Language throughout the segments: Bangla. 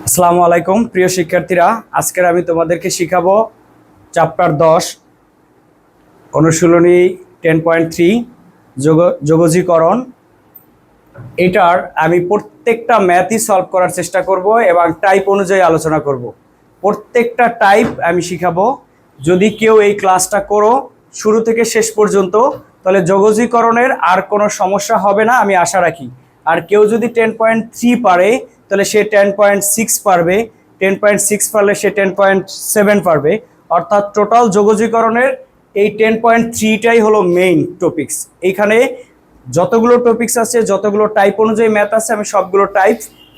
আসসালামু আলাইকুম প্রিয় শিক্ষার্থীরা, আজকের আমি তোমাদেরকে শিখাবো চ্যাপ্টার 10 অনুশীলনী 10.3 যোগজীকরণ। এটার আমি প্রত্যেকটা ম্যাথই সলভ করার চেষ্টা করব এবং টাইপ অনুযায়ী আলোচনা করব। প্রত্যেকটা টাইপ আমি শিখাবো। যদি কেউ এই ক্লাসটা করো শুরু থেকে শেষ পর্যন্ত, তাহলে যোগজীকরণের আর কোনো সমস্যা হবে না আমি আশা রাখি। আর কেউ যদি 10.3 পারে তাহলে সে 10.6 পারবে, 10.6 পারলে সে 10.7 পারবে। অর্থাৎ টোটাল যোগজীকরণের এই 10.3টাই হলো মেইন টপিকস। এইখানে যতগুলো টপিকস আছে, যতগুলো টাইপ অনুযায়ী ম্যাথ আছে, আমি সবগুলো টাইপ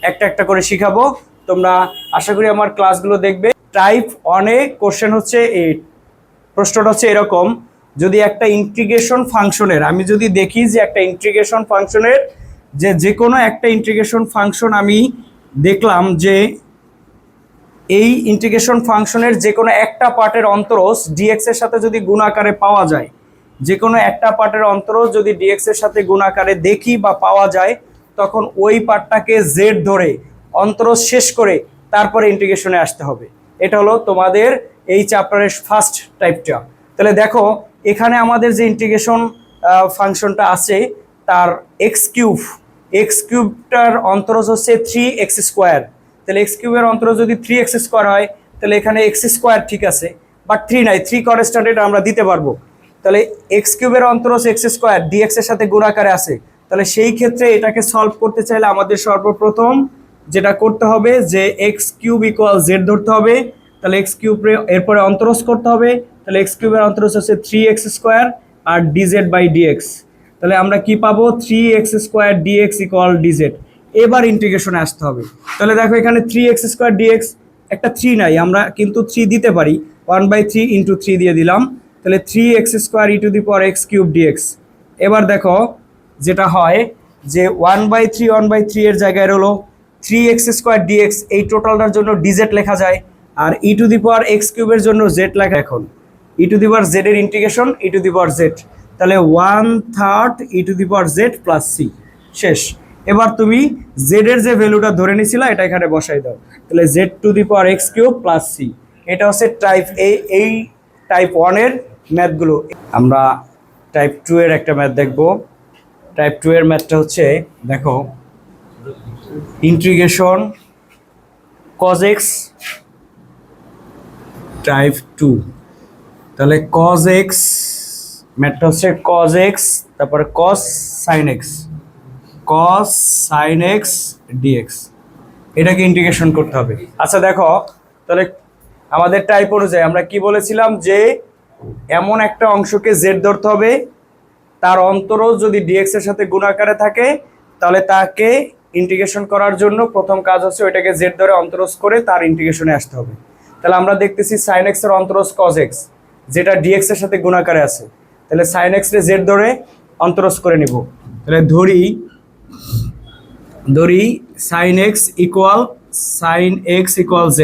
একটা একটা করে শিখাবো। তোমরা আশা করি আমার ক্লাসগুলো দেখবে। টাইপ 1-এ কোশ্চেন হচ্ছে এই প্রশ্নটা হচ্ছে এরকম: যদি একটা ইন্টিগ্রেশন ফাংশনের, আমি যদি দেখি যে একটা ইন্টিগ্রেশন ফাংশনের যে কোনো একটা ইন্টিগ্রেশন ফাংশন আমি দেখলাম যে এই ইন্টিগ্রেশন ফাংশনের যে কোনো একটা পার্টের অন্তরজ ডিএক্স এর সাথে যদি গুণ আকারে পাওয়া যায়, যে কোনো একটা পার্টের অন্তরজ যদি ডিএক্স এর সাথে গুণ আকারে দেখি বা পাওয়া যায়, তখন ওই পার্টটাকে জেড ধরে অন্তরজ শেষ করে তারপরে ইন্টিগ্রেশনে আসতে হবে। এটা হলো তোমাদের এই চ্যাপ্টারের ফার্স্ট টাইপটা। তাহলে দেখো এখানে আমাদের যে ইন্টিগ্রেশন ফাংশনটা আছে তার এক্স কিউবটার অন্তরজ হচ্ছে 3x²। তাহলে এক্স কিউবের অন্তরজ যদি 3x² হয় তাহলে এখানে x² ঠিক আছে, বাট 3 নাই, 3 কনস্ট্যান্ট আমরা দিতে পারবো। তাহলে এক্স কিউবের অন্তরজ x² ডিএক্স এর সাথে গুণাকারে আছে। তাহলে সেই ক্ষেত্রে এটাকে সলভ করতে চাইলে আমাদের সর্বপ্রথম যেটা করতে হবে যে x³ = z ধরতে হবে। তাহলে এক্স কিউব এরপরে অন্তরজ করতে হবে। তাহলে এক্স কিউবের অন্তরজ হচ্ছে 3x² আর dz/dx। তাহলে আমরা কি পাবো? 3x² dx = dz। এবার ইন্টিগ্রেশনে আসতে হবে। তাহলে দেখো এখানে 3x² dx, একটা 3 নাই, আমরা কিন্তু 3 দিতে পারি। 1/3 × 3 দিয়ে দিলাম। তাহলে 3x² e⁻x³ dx। এবার দেখো যেটা হয় যে 1/3 এর জায়গায় হলো 3x² dx, এই টোটালটার জন্য dz লেখা যায়। আর e⁻x³ এর জন্য z লেখা। এখন e⁻z এর ইন্টিগ্রেশন e⁻z, তাহলে 1/3 e⁻z + c শেষ। এবার তুমি z এর যে ভ্যালুটা ধরে নিছিলা এটা এখানে বসাই দাও। তাহলে z⁻x³ + c। এটা হচ্ছে টাইপ এই টাইপ 1 এর ম্যাথগুলো। আমরা টাইপ 2 এর একটা ম্যাথ দেখব। টাইপ 2 এর ম্যাথটা হচ্ছে দেখো ইন্টিগ্রেশন cos x টাইপ 2। তাহলে cos x ম্যাথটা হচ্ছে cos x, তারপরে cos sin x dx। এটাকে ইন্টিগ্রেশন করতে হবে। আচ্ছা দেখো তাহলে আমাদের টাইপ অনুযায়ী আমরা কি বলেছিলাম যে এমন একটা অংশকে z ধরতে হবে, তার অন্তরজ যদি dx এর সাথে গুণ আকারে থাকে, তাহলে তাকে ইন্টিগ্রেশন করার জন্য প্রথম কাজ হচ্ছে ওইটাকে z ধরে অন্তরজ করে তার ইন্টিগ্রেশনে আসতে হবে। তাহলে আমরা দেখতেছি sin x এর অন্তরজ cos x, যেটা dx এর সাথে গুণ আকারে আছে। তাহলে sin x রে z ধরে অন্তরজ করে নিব। তাহলে ধরি sin x = z।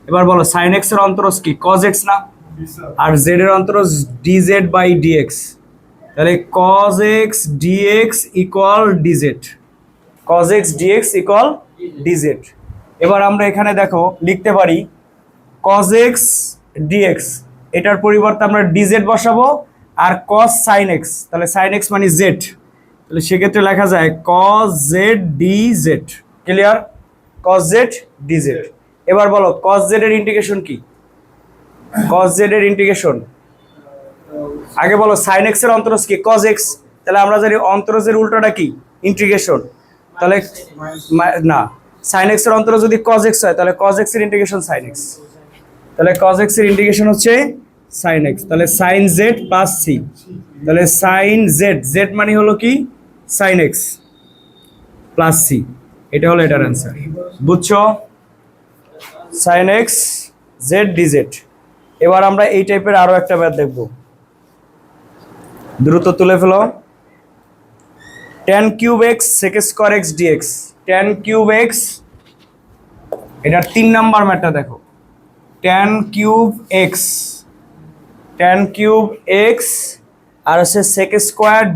এবার বলো sin x এর অন্তরজ কি? cos x না? আর z এর অন্তরজ dz/dx। তাহলে cos x dx = dz, cos x dx = dz। এবার আমরা এখানে দেখো লিখতে পারি cos x dx, এটার পরিবর্তে আমরা dz বসাবো। আর cos sin x, তাহলে sin x মানে z, তাহলে সেক্ষেত্রে লেখা যায় cos z dz। Clear? cos z dz। এবার বলো cos z এর ইন্টিগ্রেশন কি? cos z এর ইন্টিগ্রেশন আগে বলো sin x এর অন্তরজ কি? cos x। তাহলে আমরা জানি অন্তরজের উল্টোটা কি? ইন্টিগ্রেশন। তাহলে না, sin x এর অন্তরজ যদি cos x হয় তাহলে cos x এর ইন্টিগ্রেশন sin x। তাহলে cos x এর ইন্টিগ্রেশন হচ্ছে sin x। তাহলে sin z + c। তাহলে sin z, z মানে হলো কি? sin x + c। এটা হলো এটার অ্যান্সার। বুঝছো? sin x z dz। এবার আমরা এই টাইপের আরো একটা ম্যাথ দেখব। দ্রুত তুলে ফেলো। tan³ x sec² x dx। tan³ x, এটার 3 নাম্বার ম্যাথটা দেখো। tan³ x আর হচ্ছে sec²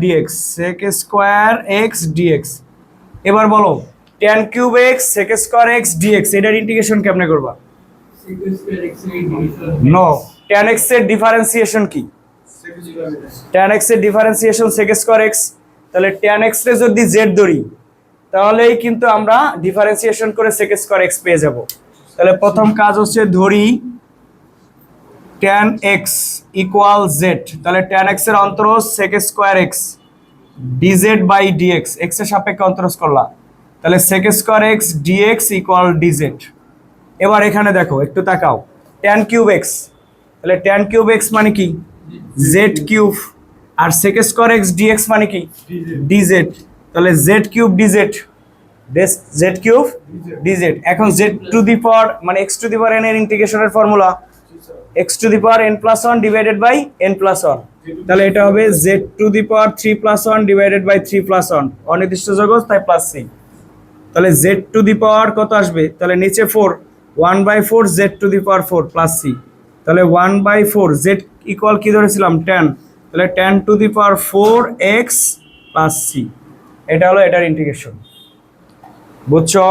dx, sec² x dx। এবার বলো tan cube x sec square x dx এটার ইন্টিগ্রেশন কেমনে করবা? নো, tan x এর ডিফারেন্সিয়েশন কি? tan x এর ডিফারেন্সিয়েশন sec স্কয়ার এক্স। তাহলে tan x রে যদি z ধরি তাহলেই কিন্তু আমরা ডিফারেন্সিয়েশন করে sec স্কয়ার এক্স পেয়ে যাব। তাহলে প্রথম কাজ হচ্ছে ধরি tan x ইকুয়াল z, তাহলে tan x এর অন্তরজ sec square x dz by dx, x এর সাপেক্ষে অন্তরজ করলাম, তাহলে sec square x dx equal dz। এবার এখানে দেখো একটু তাকাও, tan কিউব x, তাহলে tan কিউব x মানে কি? z কিউব, আর sec স্কয়ার এক্স dx মানে কি? dz, তাহলে z cube dz, z cube dz। এখন z টু দি পাওয়ার মানে x to the power n এর ইন্টিগ্রেশনের formula x to the power n plus 1 divided by n plus 1, তাহলে এটা হবে z to the power 3 plus 1 divided by 3 plus 1, অনির্দিষ্ট যোগজ তাই প্লাস c। তাহলে z টু দি পাওয়ার কত আসবে? তাহলে নিচে 4, 1/4 z to the power 4 plus c, তাহলে 1/4 z ইকুয়াল কি ধরেছিলাম 10, তাহলে 10 two the power 4x plus c। এটা হলো এটার ইন্টিগ্রেশন, বুঝছো?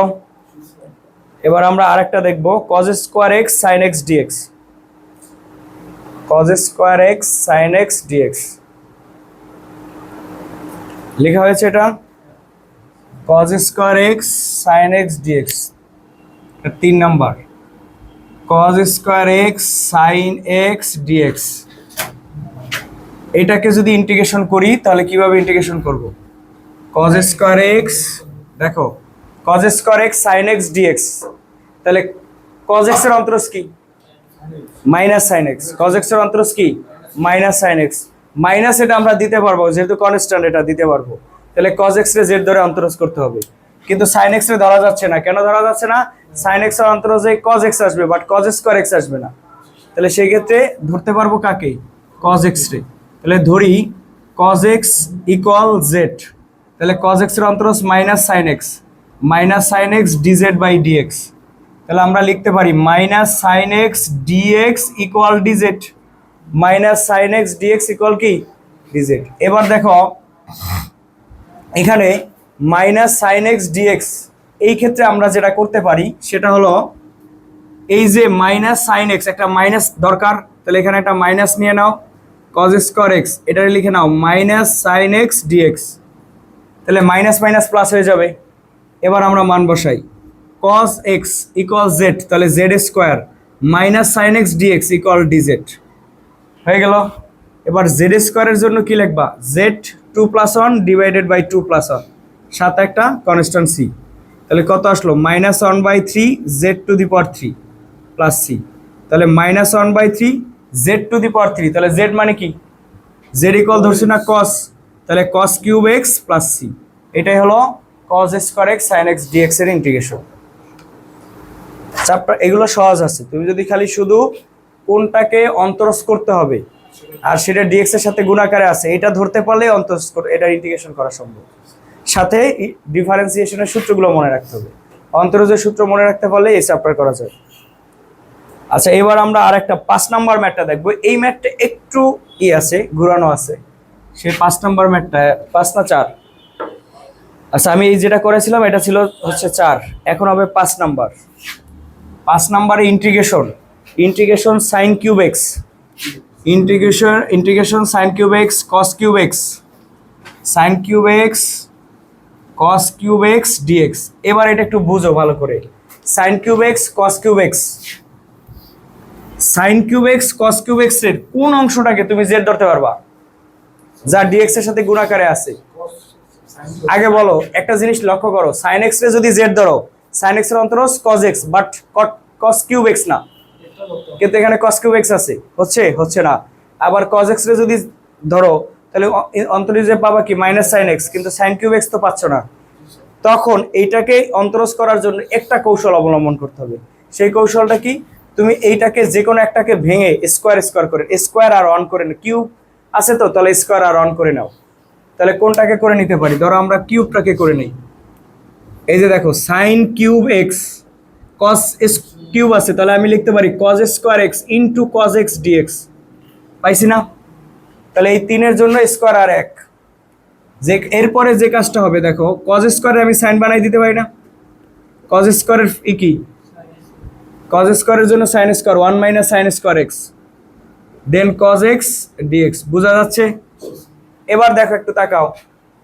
এবার আমরা আরেকটা দেখব cos square x sin x dx, cos square x sin x dx লেখা হয়েছে এটা cos square x sin x dx, 3 number cos square x sin x dx। এটাকে যদি ইন্টিগ্রেশন করি তাহলে কিভাবে ইন্টিগ্রেশন করব? cos স্কয়ার x, দেখো cos square x sin x dx, তাহলে cos x এর অন্তরজ কি? Minus sin x, cos x এর অন্তরজ কি? মাইনাস sin x, মাইনাস এটা আমরা দিতে পারবো যেহেতু কনস্ট্যান্ট, এটা দিতে পারবো। তাহলে cos x রে z ধরে অন্তরজ করতে হবে, কিন্তু sin x রে ধরা যাচ্ছে না। কেন ধরা যাচ্ছে না? sin x এর অন্তরজে cos x আসবে বাট cos স্কয়ার x আসবে না। তাহলে সেই ক্ষেত্রে ধরতে পারবো কাকে? cos x রে। তাহলে ধরি cos x ইকুয়াল z, তাহলে cos x এর অন্তরজ minus sin x dz by dx, তাহলে আমরা লিখতে পারি minus sin x dx equal dz, minus sin x dx equal কি? dz। এবার দেখো এখানে মাইনাস sin x dx, এই ক্ষেত্রে আমরা যেটা করতে পারি সেটা হলো এই যে মাইনাস sin x, একটা মাইনাস দরকার, তাহলে এখানে একটা মাইনাস নিয়ে নাও, cos স্কয়ার x এটা লিখে নাও মাইনাস sin x dx, তাহলে মাইনাস মাইনাস প্লাস হয়ে যাবে। এবার আমরা মান বসাই, cos x ইকুয়াল z, তাহলে z square minus sin x dx equal dz হয়ে গেল। এবার z স্কয়ারের জন্য কি লিখবা? z 2 plus 1 divided by 2 plus 1, সাথে একটা কনস্ট্যান্ট c, তাহলে কত আসলো? Minus 1/3 z to the power 3 plus c, তাহলে minus 1/3 z to the power 3, তাহলে z মানে কি? z ইকুয়াল ধরছি না cos, তাহলে cos cube x plus c, এটাই হলো cos square x sin x dx এর ইন্টিগ্রেশন। চ্যাপ্টার এগুলো সহজ আছে, তুমি যদি খালি শুধু কোনটাকে অন্তরজ করতে হবে আর সেটা dx এর সাথে গুণাকারে আছে এটা ধরতে পারলে অন্তরজ এটা ইন্টিগ্রেশন করা সম্ভব। সাথে ডিফারেন্সিয়েশনের সূত্রগুলো মনে রাখতে হবে, অন্তরজের সূত্র মনে রাখতে পারলে এই চ্যাপ্টার করা যায়। আচ্ছা এবার আমরা আরেকটা 5 নাম্বার ম্যাথটা দেখবো। এই ম্যাথটা একটু আছে, ঘুরানো আছে, সেই 5 নাম্বার ম্যাথটা 5 না 4, আচ্ছা আমি এই যেটা করেছিলাম এটা ছিল হচ্ছে 4, এখন হবে 5 নাম্বার। 5 নাম্বারে integration sin cube x, integration sin cube x cos cube x, sin cube x cos cube x dx। এবার এটা একটু বুঝো ভালো করে, sin cube x cos cube x, sin cube x cos cube x এর কোন অংশটাকে তুমি z ধরতে পারবা যা dx এর সাথে গুণাকারে আছে? আগে বলো, একটা জিনিস লক্ষ্য করো, sin x রে যদি z ধরো, sin x এর অন্তরজ cos x but cos cube x না, কিন্তু এখানে cos কিউব x আছে, হচ্ছে না। আবার cos x রে যদি ধরো তাহলে অন্তরজে পাবা কি? মাইনাস sin x, কিন্তু sin কিউব x তো পাচ্ছ না। তখন এইটাকে অন্তরজ করার জন্য একটা কৌশল অবলম্বন করতে হবে। সেই কৌশলটা কি? তুমি এইটাকে যে কোনো একটাকে ভেঙে স্কয়ার করে স্কয়ার আর অন করে নাও, কিউব আছে তো, তাহলে স্কয়ার আর অন করে নাও। তাহলে কোনটাকে করে নিতে পারি? ধরো আমরা কিউবটাকে করে নিই। এই যে দেখো sin cube x cos cube আছে, তাহলে আমি লিখতে পারি cos square x into cos x dx, পাইছি না? তাহলে এই 3 এর জন্য স্কয়ার আর 1, যে এরপরে যে কাজটা হবে দেখো cos স্কয়ারে আমি sin বানাই দিতে পারি না, কজ স্কোয়ারের কি কজ স্কোয়ারের জন্য sine square 1 minus sine square x, then cos x dx. বোঝা যাচ্ছে? এবার দেখো একটু তাকাও,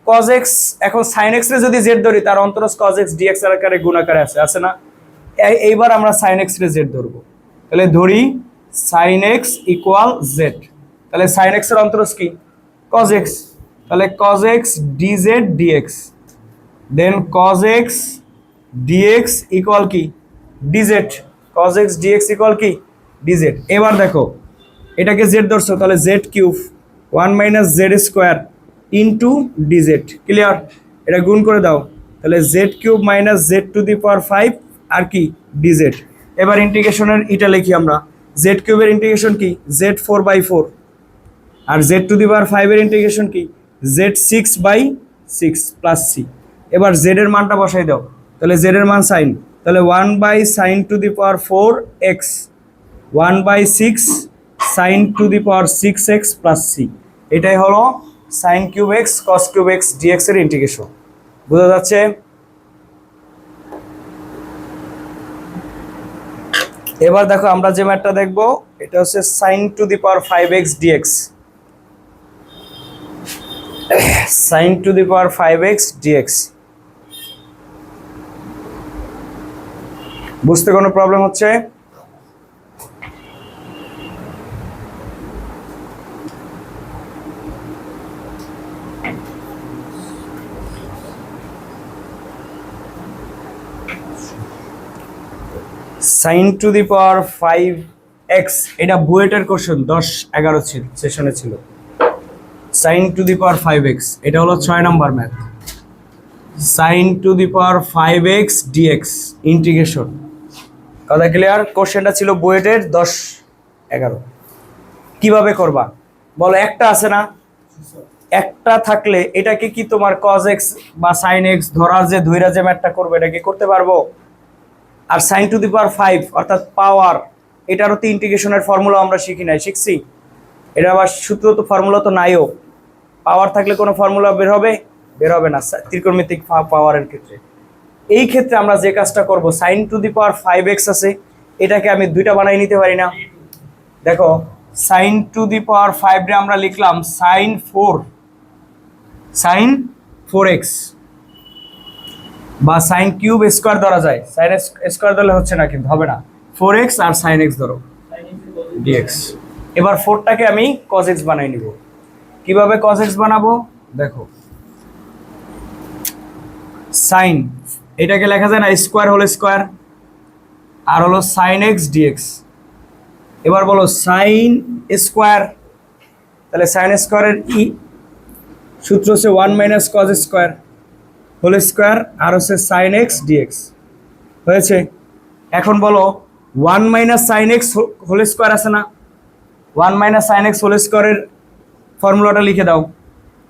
কজ এক্স এখন সাইন এক্স রে যদি জেড ধরি তার অন্তরজ কজ এক্স ডিএক্স এর আকারে গুণাকারে আছে না? এইবার আমরা সাইন এক্স রে জেড ধরবো, তাহলে ধরি সাইন এক্স ইকুয়াল জেড, তাহলে সাইন এক্স এর অন্তরজ কি কজ এক্স, তাহলে cos x d z d x, then cos x dx equal কি d z, cos x dx equal কি ডিজেড। এবার দেখো এটাকে জেড ধরছো, তাহলে z cube 1 minus z square into d z. Clear? এটা গুণ করে দাও, তাহলে z cube minus z to the power 5 আর কি ডিজেড। এবার ইন্টিগ্রেশনের এটা লিখি আমরা, জেড কিউবের ইন্টিগ্রেশন কি জেড 4/4, আর জেড টু দি পাওয়ার 5 এর ইন্টিগ্রেশন কি জেড 6/6 প্লাস সি। এবার জেড এর মানটা বসাই দাও, তাহলে জেড এর মান সাইন, তাহলে 1/sin to the power 4x 1/6 sin to the power 6x plus c. এটাই হলো sine cube x cos cube x dx এর ইন্টিগ্রেশন। বোঝা যাচ্ছে? এবার দেখো আমরা যে ম্যাথটা দেখবো এটা হচ্ছে sine to the power 5x dx, sine to the power 5x dx. বুঝতে কোনো প্রবলেম হচ্ছে? Sine to the power 5x এটা বুয়েটের কোশ্চেন 10-11 সেশনে ছিল। Sign to the power 5x এটা হলো 6 নম্বর math. Sine to the power 5x d x integration. কথা ক্লিয়ার? কোশ্চেনটা ছিল বুয়েটের 10-11। কিভাবে করবা বলো? একটা আছে না, একটা থাকলে এটাকে কি তোমার কজ এক্স বা সাইন এক্স ধরার যে ধইরা যে ম্যাথটা করবে এটা কি করতে পারবো? আর সাইন টু দি পাওয়ার 5 অর্থাৎ পাওয়ার, এটারও তো ইন্টিগ্রেশনের ফর্মুলা আমরা শিখি নাই, শিখছি? এটা আবার সূত্র তো ফর্মুলা তো নাইও, পাওয়ার থাকলে কোনো ফর্মুলা বের হবে? বের হবে না ত্রিকোণমিতিক পাওয়ারের ক্ষেত্রে। এই ক্ষেত্রে আমরা যে কাজটা করব, sign to the power 5x আছে, এটাকে আমি দুইটা বানাই নিতে পারি না? দেখো সাইন টু দি পাওয়ার 5 রে আমরা লিখলাম সাইন 4x বা সাইন কিউব স্কোয়ার ধরা যায়, সাইন স্কোয়ার ধরলে হচ্ছে না, কিন্তু হবে না, 4x আর সাইন এক্স ধরো ডিএক্স। এবার 4টাকে আমি cos x বানাই নিব। কিভাবে cos x বানাবো দেখো, সাইন এটাকে লেখা যায় না স্কোয়ার হোল স্কোয়ার, আর হলো সাইন এক্স ডিএক্স। এবার বলো সাইন স্কোয়ার, তাহলে সাইন স্কোয়ারের সূত্র হচ্ছে 1 minus cos square whole square আর হচ্ছে সাইন এক্স ডিএক্স। হয়েছে? এখন বলো 1 minus sine x whole square আছে না, 1 মাইনাস সাইন এক্স হোল স্কোয়ারের ফর্মুলাটা লিখে দাও,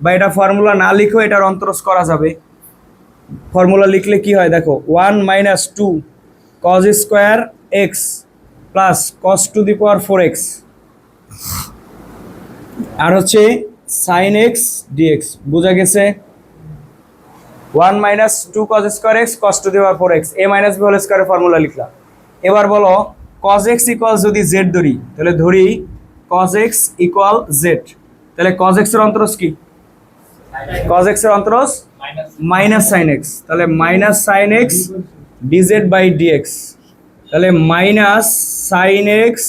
বা এটা ফর্মুলা না লিখেও এটার অন্তরজ করা যাবে। ফর্মুলা লিখলে কি হয় দেখো, 1 minus 2 cos square x plus cos to the power 4x আর হচ্ছে সাইন এক্স ডিএক্স। বোঝা গেছে? 1 minus 2 cos square x cos to the power 4x, a minus b whole স্কোয়ারের ফর্মুলা লিখলাম। এবার বলো কজ এক্স ইকুয়াল যদি জেড ধরি, তাহলে ধরি কজ এক্স ইকুয়াল জেড, তাহলে কজ এক্স এর অন্তরজ কি? কজ এক্স এর অন্তরজ মাইনাস সাইন এক্স, তাহলে minus sine x dz by dx, তাহলে minus sine x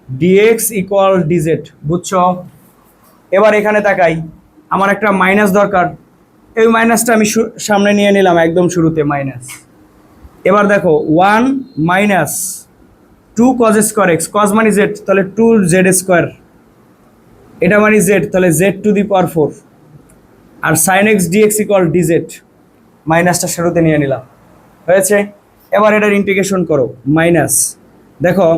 dx equal dz. বুঝছো? এবার এখানে তাকাই, আমার একটা মাইনাস দরকার, এই মাইনাসটা আমি সামনে নিয়ে নিলাম একদম শুরুতে মাইনাস। এবার দেখো 1 minus 2 cos square x, cos মানে জেড, তাহলে 2 জেড স্কোয়ার, এটা মানে জেড, তাহলে জেড টু দি পাওয়ার 4 আর sine x dx equal dz, মাইনাসটা শুরুতে নিয়ে নিলাম। হয়েছে? এবার এটার ইন্টিগ্রেশন করো, মাইনাস দেখো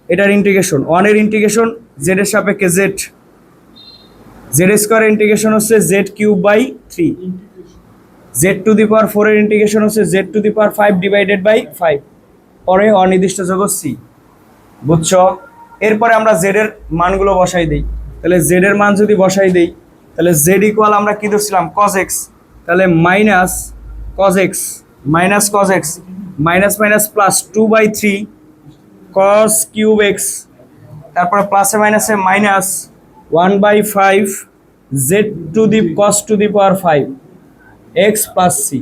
এটার ইন্টিগ্রেশন 1 এর ইন্টিগ্রেশন জেড এর সাপেক্ষে জেড, জেড স্কোয়ারের ইন্টিগ্রেশন হচ্ছে z cube by 3, z to the power 4 এর ইন্টিগ্রেশন হচ্ছে z to the power 5 divided by 5, পরে অনির্দিষ্ট জগৎ সি। বুঝছো? এরপরে আমরা জেড এর মানগুলো বসাই দিই, তাহলে জেড এর মান যদি বসাই দিই তাহলে জেড ইকুয়াল আমরা কি ধরছিলাম কজ এক্স, তাহলে minus cos x minus minus plus 2/3 cos cube x, তারপরে প্লাসে মাইনাসে minus 1/5 z to the cos to the power 5 x plus C.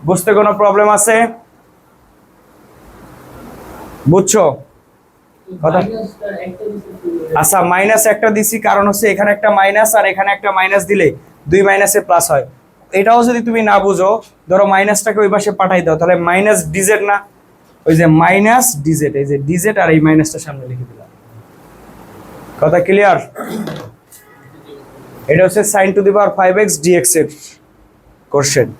বুঝতে কোনো প্রবলেম আছে? বুঝছো কথা? আচ্ছা, মাইনাস একটা দিছি কারণ হচ্ছে এখানে একটা মাইনাস আর এখানে একটা মাইনাস দিলে দুই মাইনাসে প্লাস হয়। এটাও যদি তুমি না বুঝো, ধরো মাইনাসটাকে ওই পাশে পাঠাই দাও, তাহলে মাইনাস ডিজেড না, ওই যে মাইনাস ডিজেড, এই যে ডিজেড আর এই মাইনাসটা সামনে লিখে দিলাম। কথা ক্লিয়ার? এটা হচ্ছে sin to the power 5x dx এর কোশ্চেন।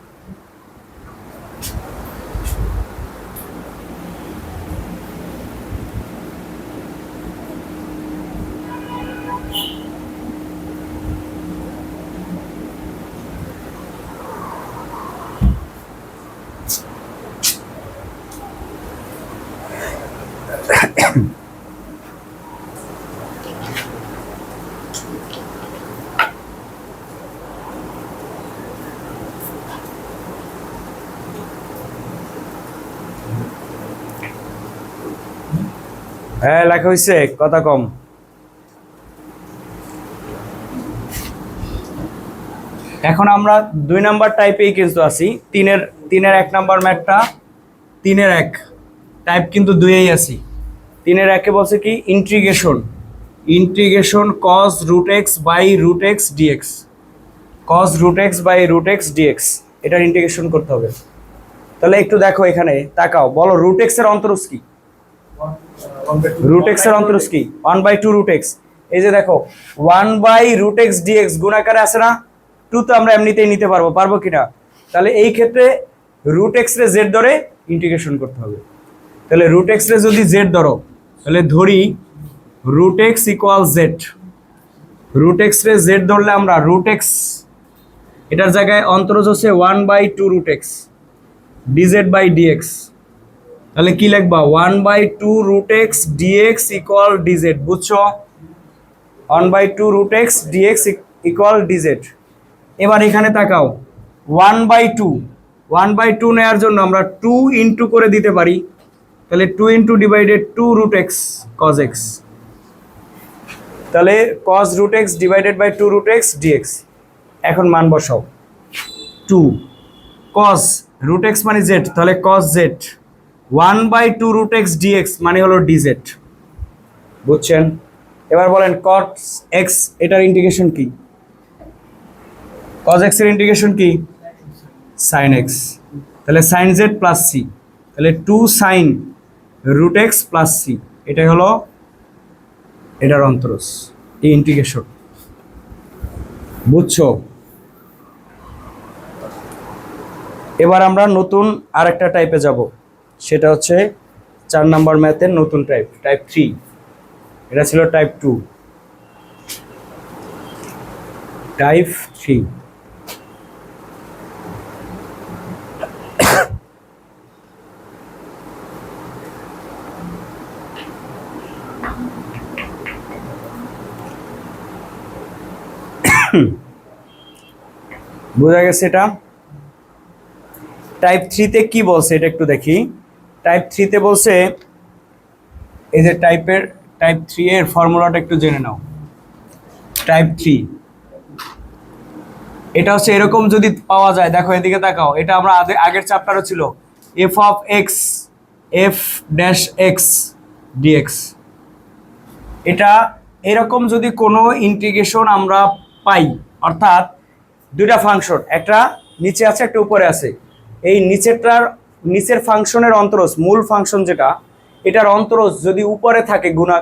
হ্যাঁ, লেখা হয়েছে, কথা কম। এখন আমরা 2 নাম্বার টাইপেই কিন্তু আছি। তিনের 1 নাম্বার ম্যাথটা 3-1 টাইপ কিন্তু 2-এই আছি। 3-1-এ বলছে কি integration cos root x by root x dx, cos root x by root x dx, এটার ইন্টিগ্রেশন করতে হবে। তাহলে একটু দেখো, এখানে তাকাও, বলো রুট এক্স এর অন্তরজ কি? রুট এক্স এর অন্তরজ কি? 1/2 রুট এক্স। এই যে দেখো 1/root x dx গুণাকারে আছে না, 2 তো আমরা এমনিতেই নিতে পারবো কিনা? তাহলে এই ক্ষেত্রে রুট এক্স রে জেড ধরে ইন্টিগ্রেশন করতে হবে। তাহলে রুট এক্স রে যদি জেড ধরো, তাহলে ধরি root x equal z. Root x রে জেড ধরলে আমরা রুট এক্স, এটার জায়গায় অন্তরজ হচ্ছে 1/2 root x dz by dx. তাহলে কি লিখবা? 1/2 root x dx equal dz. বুঝছো? 1/2 root x dx equal dz. এবার এখানে তাকাও, 1/2 নেওয়ার জন্য আমরা 2 ইন্টু করে দিতে পারি। তাহলে 2 into divided 2 root x cos x. তাহলে cos root x divided by 2 root x dx। এখন মান বসাও, 2 cos root x মানে z, তাহলে cos z 1/2 root x dx মানে হলো dz। বুঝছেন? এবার বলেন cos x এটার ইন্টিগ্রেশন কি? cos x এর ইন্টিগ্রেশন কি? sin x। তাহলে sin z প্লাস c, তাহলে 2 sin root x plus c, এটাই হলো এটার অন্তরজ, এই ইন্টিগ্রেশন। বুঝছো? এবার আমরা নতুন আরেকটা টাইপে যাব, সেটা হচ্ছে 4 নাম্বার ম্যাথের নতুন টাইপ 3। এটা ছিল টাইপ 2, টাইপ 3। বোঝা গেছে? এটা টাইপ 3-তে কি বলছে এটা একটু দেখি। টাইপ 3-তে বলছে, এই যে টাইপ 3 এর ফর্মুলাটা একটু জেনে নাও। টাইপ 3 এটা হচ্ছে এরকম যদি পাওয়া যায়, দেখো এদিকে তাকাও, এটা আমরা আগের চ্যাপ্টারও ছিল, f of x f dash x dx. এটা এরকম যদি কোনো ইন্টিগ্রেশন আমরা পাই, অর্থাৎ দুইটা ফাংশন, একটা নিচে আছে একটা উপরে আছে, এই নিচের ফাংশনের অন্তরজ, মূল ফাংশন যেটা, এটার অন্তরজ যদি উপরে থাকে গুণা,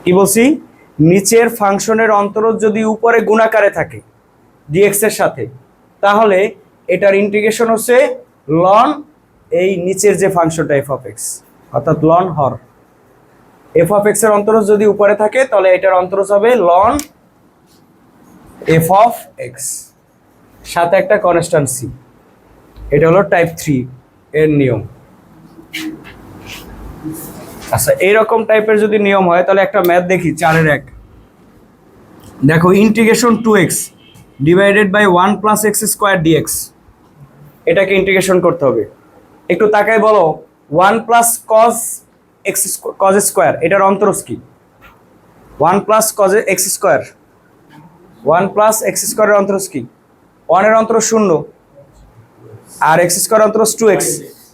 কি বলছি? নিচের ফাংশনের অন্তরজ যদি উপরে গুণাকারে থাকে ডিএক্স এর সাথে, তাহলে এটার ইন্টিগ্রেশন হচ্ছে লন এই নিচের যে ফাংশনটা এফ অফ এক্স, অর্থাৎ লন হর। এফ অফ এক্স এর অন্তরজ যদি উপরে থাকে, তাহলে এটার অন্তরজ হবে লন এফ অফ এক্স, সাথে একটা কনস্ট্যান্ট সি। এটা হলো টাইপ 3 এর নিয়ম। আচ্ছা, এইরকম টাইপের যদি নিয়ম হয়, তাহলে একটা ম্যাথ দেখি 4-1। দেখো integration 2x divided by 1 plus x square dx, এটাকে ইন্টিগ্রেশন করতে হবে। একটু তাকাই বলো, 1 + cos এটার অন্তরজ কি? 1 + cos x², 1 + x² এর অন্তরজ কি? 1 এর অন্তরজ 0 আর x² অন্তরজ 2x।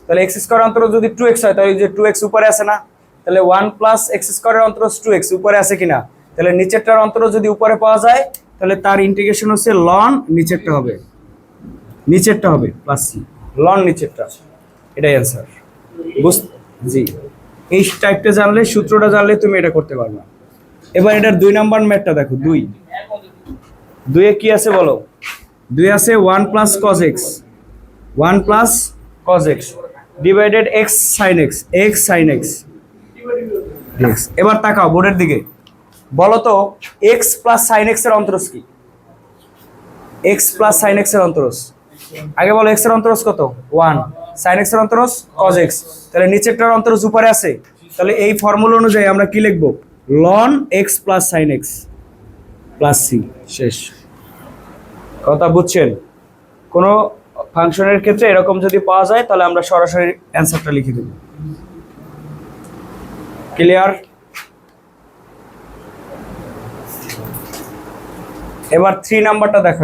তাহলে x² অন্তরজ যদি 2x হয় তাহলে যে 2x উপরে আছে না, তাহলে 1 + x² এর অন্তরজ 2x উপরে আছে কিনা? তাহলে নিচেরটার অন্তরজ যদি উপরে পাওয়া যায় তাহলে তার ইন্টিগ্রেশন হচ্ছে লন নিচেরটা হবে +c, লন নিচেরটা। এটাই অ্যান্সার। জি, এই টাইপটা জানলে, সূত্রটা জানলে তুমি এটা করতে পারবে। এবার এটার 2 নাম্বার ম্যাথটা দেখো। 2 কি আছে বলো? 2 আছে 1 + cos x, 1 + cos x divided x sin x, dx। এবার তাকাও বোর্ডের দিকে, বলো তো x + sin x এর অন্তরজ কি? x + sin x এর অন্তরজ আগে বলো। x এর অন্তরজ কত? 1। sin x এর অন্তরজ cos x। তাহলে নিচেরটার অন্তরজ উপরে আছে, তাহলে এই ফর্মুলা অনুযায়ী আমরা কি লিখবো? ln x + sin x + c। শেষ কথা, বুঝছেন? কোনো ফাংশনের ক্ষেত্রে এরকম যদি পাওয়া যায় তাহলে আমরা সরাসরি অ্যান্সারটা লিখে দেব। ক্লিয়ার? এবার 3 নাম্বারটা দেখো।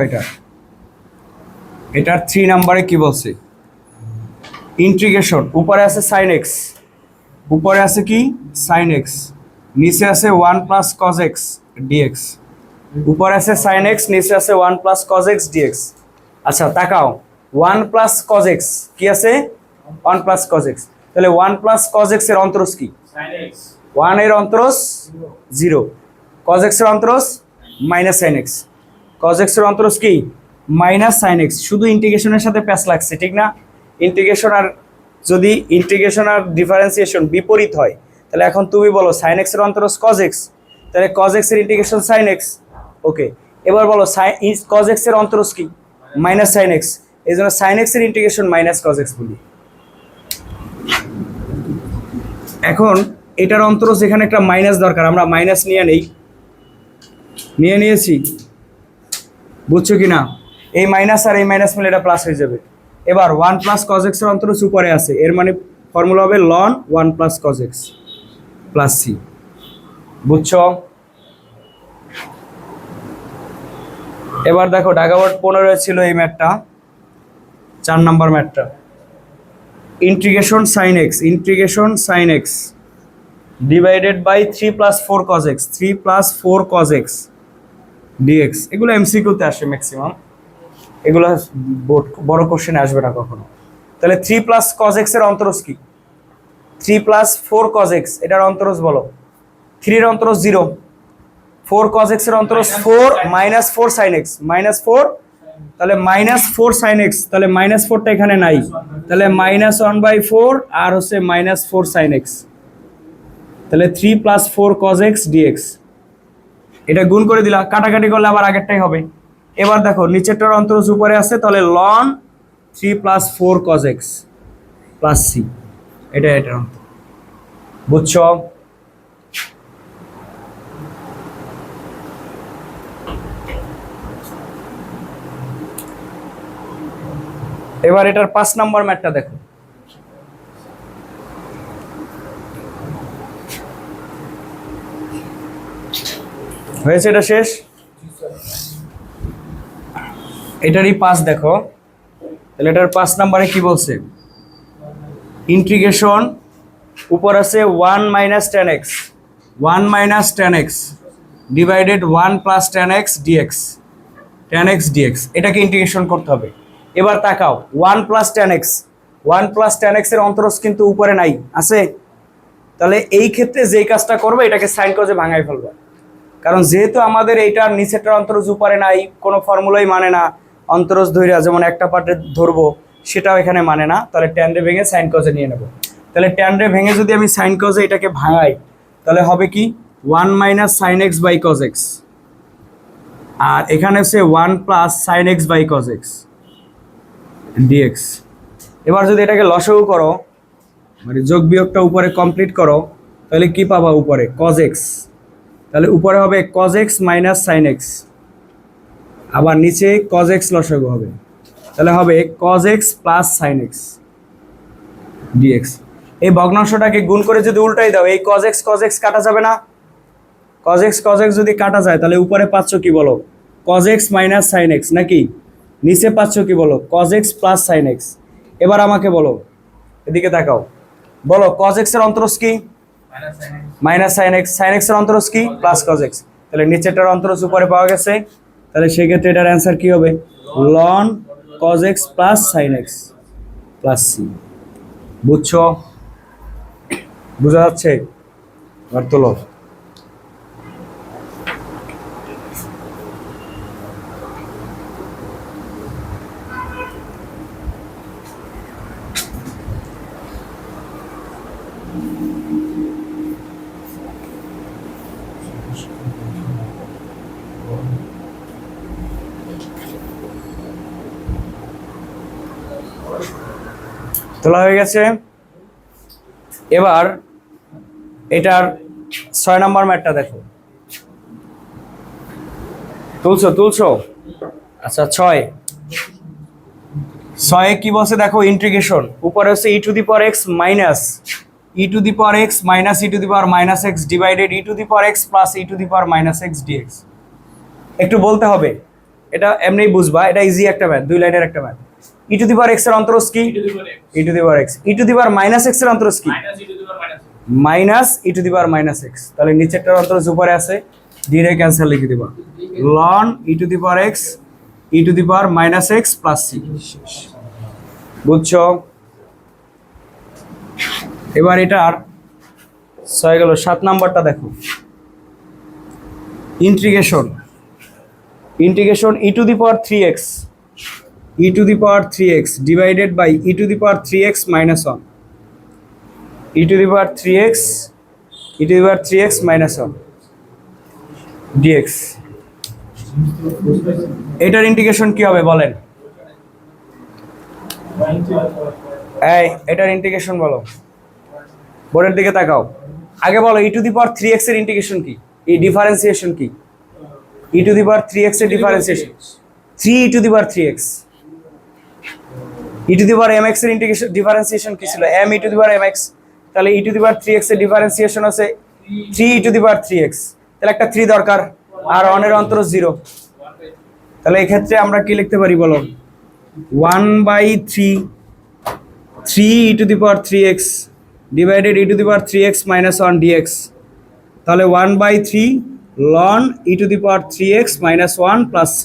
এটার 3 নাম্বারে কি বলছে? ইন্টিগ্রেশন। উপরে আছে sin x, উপরে আছে কি sin x, নিচে আছে 1 + cos x dx। উপরে আছে sin x, নিচে আছে 1 + cos x dx। আচ্ছা তাকাও, 1 + cos x কি আছে? 1 + cos x। তাহলে 1 + cos x এর অন্তরজ কি? sin x। 1 এর অন্তরজ 0, cos x এর অন্তরজ -sin x, cos x এর অন্তরজ কি? -sin x। শুধু ইন্টিগ্রেশনের সাথে প্যাচ লাগছে, ঠিক না? ইন্টিগ্রেশন আর যদি ইন্টিগ্রেশন আর ডিফারেন্সিয়েশন বিপরীত হয় তাহলে এখন তুমি বলো sin x এর অন্তরজ cos x, তাহলে cos x এর ইন্টিগ্রেশন sin x। ওকে, এবার বলো cos x এর অন্তরজ কি? -sin x, এই জন্য sin x এর ইন্টিগ্রেশন -cos x বলি। এখন এটার অন্তরজ এখানে একটা মাইনাস দরকার, আমরা মাইনাস নিয়েছি, বুঝছো কি না? এই মাইনাস আর এই মাইনাস মিলে এটা প্লাস হয়ে যাবে। এবার 1 + cos x এর অন্তরজ উপরে আছে, এর মানে ফর্মুলা হবে ln 1 + cos x + c। বুঝছো? এবার দেখো ঢাকা-বোর্ড 15 ছিল এই ম্যাথটা, 4 নাম্বার ম্যাথটা। Integration sin x divided by 3 + 4 cos x, 3 + 4 cos x dx। এগুলো এমসিকিউতে আসে ম্যাক্সিমাম, এগুলো বড় কোশ্চেনে আসবে না কখনো। তাহলে 3 + cos x এর অন্তরজ কি? 3 + 4 cos x এটার অন্তরজ বলো। 3 এর অন্তরজ 0, 4 cos x এর অন্তরজ 4 - 4 sin x, -4, তাহলে -4 sin x, তাহলে -4টা এখানে নাই, তাহলে -1/4 আর হচ্ছে -4 sin x, তাহলে 3 + 4 cos x dx। এটা গুণ করে দিলা, কাটাকাটি করলে আবার আগেরটাই হবে। এবার দেখো নিচেরটার অন্তরজ উপরে আছে, তাহলে ln 3 + 4 cos x + c। এটার অন্তর, বুঝছো? এবার এটার 5 নাম্বার ম্যাথটা দেখো। হয়েছে? এটা শেষ। এটারই 5 দেখো। তাহলে এটার 5 নাম্বারে কি বলছে? ইন্টিগ্রেশন উপর আছে 1 - tan x, 1 - tan x divided 1 + tan x dx। এটাকে ইন্টিগ্রেশন করতে হবে। এবার তাকাও, 1 + tan x, 1 + tan x এর অন্তরজ কিন্তু উপরে নাই, আছে? তাহলে এই ক্ষেত্রে যেই কাজটা করবে, এটাকে সাইন কজে ভাঙাই ফেলবে। কারণ যেহেতু আমাদের এইটার নিচেরটার অন্তরজ উপরে নাই, কোনো ফর্মুলাই মানে না অন্তরজ ধইরা যেমন একটা পার্টে ধরবো সেটাও এখানে মানে না, তাহলে ট্যান রে ভেঙে সাইন কজে নিয়ে নেব। তাহলে ট্যান রে ভেঙে যদি আমি সাইন কজে এটাকে ভাঙাই তাহলে হবে কি? 1 - sin x/cos x, আর এখানে হচ্ছে 1 + sin x/cos x dx। এবার যদি এটাকে লসাগু করো, মানে যোগ বিয়োগটা উপরে কমপ্লিট করো, তাহলে কি পাবা? উপরে cos x, তাহলে উপরে হবে cos x - sin x, আবার নিচে cos x লসাগু হবে, তাহলে হবে cos x + sin x। Dx. এই ভগ্নাংশটাকে গুণ করে যদি উল্টাই দাও, এই cos x কাটা যাবে না? cos x যদি কাটা যায় তাহলে উপরে পাচ্ছ কি বলো? cos x minus sin x, নাকি নিচে পাচ্ছ কি বলো? cos x plus sin x। এবার আমাকে বলো, এদিকে তাকাও, বলো cos x এর অন্তরজ কি? Minus sin x। sin x এর অন্তরজ কি? Plus cos x। তাহলে নিচেরটার অন্তরজ উপরে পাওয়া গেছে, তাহলে সেই ক্ষেত্রে এটার অ্যান্সার কি হবে? ln cos x plus sin x plus c। বুঝছো? বোঝা যাচ্ছে? এবার তোলো। তোলা হয়ে গেছে। এবার এটার 6 নম্বর ম্যাথটা দেখো। তুলছো? আচ্ছা, 6 কি বলছে দেখো, ইন্টিগ্রেশন। উপরে হচ্ছে e to the power x minus e to the power x minus e to the power minus x divided e to the power x plus e to the power minus x dx। একটু বলতে হবে, এটা এমনিই বুঝবা, এটা ইজি একটা ম্যাথ, 2 লাইনের একটা math. e to the power x এর অন্তরজ কি? e to the power x। e to the power minus x এর অন্তরজ কি? Minus e to the power minus x। তাহলে নিচেরটার অন্তরজ উপরে আছে, ডিরেক্ট ক্যান্সেল লিখে দিবা, ln e to the power x e to the power minus x plus c। বুঝছো? এবার এটার 6 গেল। 7 নাম্বারটা দেখো, integration e to the power 3x e to the power 3x divided by e to the power 3x minus 1 e to the power 3x e to the power 3x minus 1 dx। এটার ইন্টিগ্রেশন কি হবে বলেন? এটার ইন্টিগ্রেশন বলো, বোর্ডের দিকে তাকাও। আগে বলো e to the power 3x এর ইন্টিগ্রেশন কি? এই ডিফারেন্সিয়েশন কি? e to the power 3x এর differentiation 3 e to the power 3x। e to the power mx এর ইন্টিগ্রেশন ডিফারেন্সিয়েশন কি ছিল? m e to the power mx। তাহলে e to the power 3x এর ডিফারেন্সিয়েশন আছে 3 e to the power 3x। তাহলে একটা 3 দরকার, আর 1 এর অন্তরজ 0। তাহলে এই ক্ষেত্রে আমরা কি লিখতে পারি বলো? 1/3 3 e to the power 3x divided e to the power 3x minus 1 dx। তাহলে 1/3 ln e to the power 3x minus 1 plus c।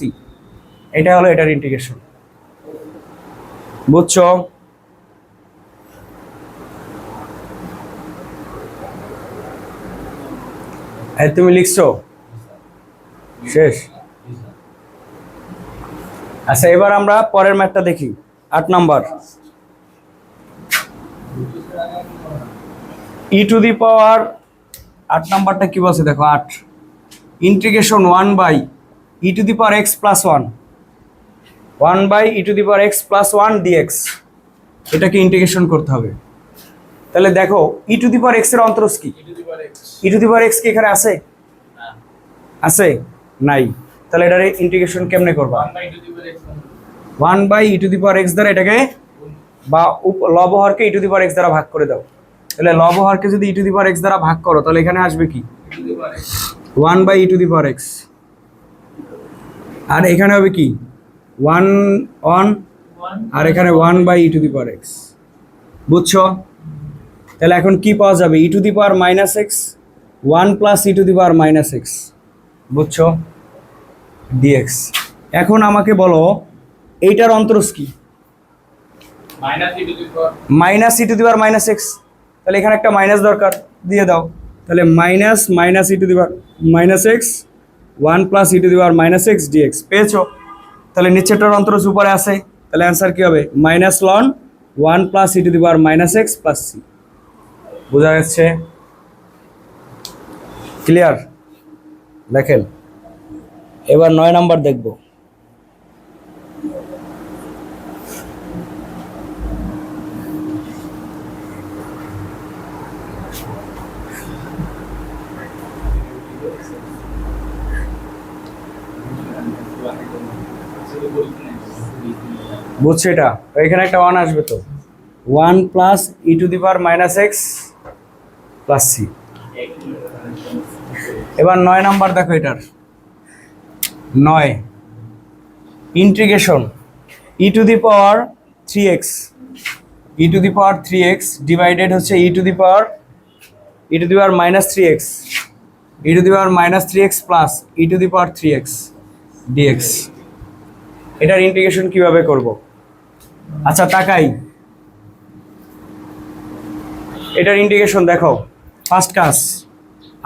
এটা হলো এটার ইন্টিগ্রেশন। বুঝছো? তুমি লিখছো? শেষ? আচ্ছা, এবার আমরা পরের ম্যাথটা দেখি, 8 নাম্বার। e টু দি পাওয়ার 8 নাম্বারটা কি বলছে দেখো, 8 integration 1 e to the power x plus 1 e to the power x plus 1 dx। এটাকে ইন্টিগ্রেশন করতে হবে। তাহলে দেখো e to the power x এর অন্তরজ কি? e to the power x কি এখানে আছে? আছে? নাই। তাহলে এটার ইন্টিগ্রেশন কেমনে করবা? 1 e to the power x দ্বারা এটাকে, বা লবহরকে e to the power x দ্বারা ভাগ করে দাও। তাহলে লবহরকে যদি e to the power x দ্বারা ভাগ করো তাহলে এখানে আসবে কি? 1 e to the power x। আর এখানে হবে কি? 1 আর এখানে 1 e to the power x। বুঝছো? তাহলে এখন কি পাওয়া যাবে? e to the power minus x 1 plus e to the power minus x। বুঝছো? dx। এখন আমাকে বলো এইটার অন্তরজ কি? Minus e to the power minus x। তাহলে এখানে একটা মাইনাস দরকার, দিয়ে দাও। তাহলে minus e to the power minus x 1 plus e to the power minus x dx। পেয়েছো? তাহলে নিচেরটার অন্তরজ উপরে আছে, তাহলে অ্যান্সার কি হবে? Minus loan 1 plus e to the power minus x plus c। বোঝা যাচ্ছে? ক্লিয়ার? দেখেন এবার 9 নাম্বার দেখব। বুঝছো? এটা এখানে একটা 1 আসবে তো, 1 plus e to the power minus x plus C. এবার 9 নাম্বার দেখো, এটার 9 integration e to the power 3x, e to the power 3x divided হচ্ছে e to the power minus 3x, e to the power minus 3x plus e to the power 3x dx। এটার ইন্টিগ্রেশন কিভাবে করব? আচ্ছা তাকাই, এটার ইন্টিগ্রেশন দেখো। ফার্স্ট কাজ,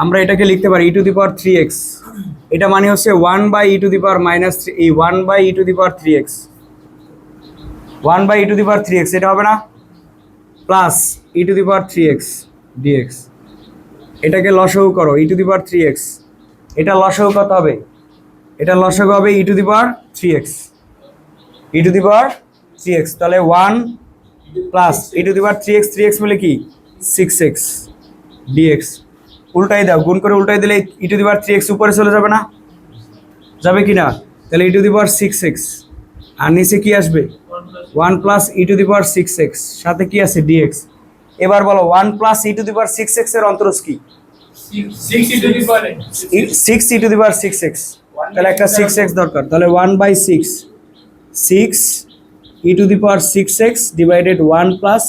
আমরা এটাকে লিখতে পারি ই টু দি পাওয়ার 3x, এটা মানে হচ্ছে 1 by e to the power minus 3, এই 1 by e to the power 3x, 1 by e to the power 3x, এটা হবে না? Plus e to the power 3x dx। এটাকে লসাগু করো, ই টু দি পাওয়ার 3x, এটা লসাগু কত হবে? এটা লসাগু হবে ই to the power 3x, e to the power 3x, তাহলে 1 plus e to the power 3x, 3x মিলে কি 6x dx। উল্টাই দাও, গুণ করে উল্টাই দিলে ই টু দি পাওয়ার 3x উপরে চলে যাবে না? যাবে কি না? তাহলে ই টু দি পাওয়ার 6x, আর নিচে কি আসবে? 1 plus e to the power 6x, সাথে কি আছে dx। এবার বলো 1 plus e to the power 6x এর অন্তরজ কি? 6 e to the power 6x, তাহলে একটা 6x দরকার, তাহলে 1 by 6, 6 e to the power 6x divided 1 plus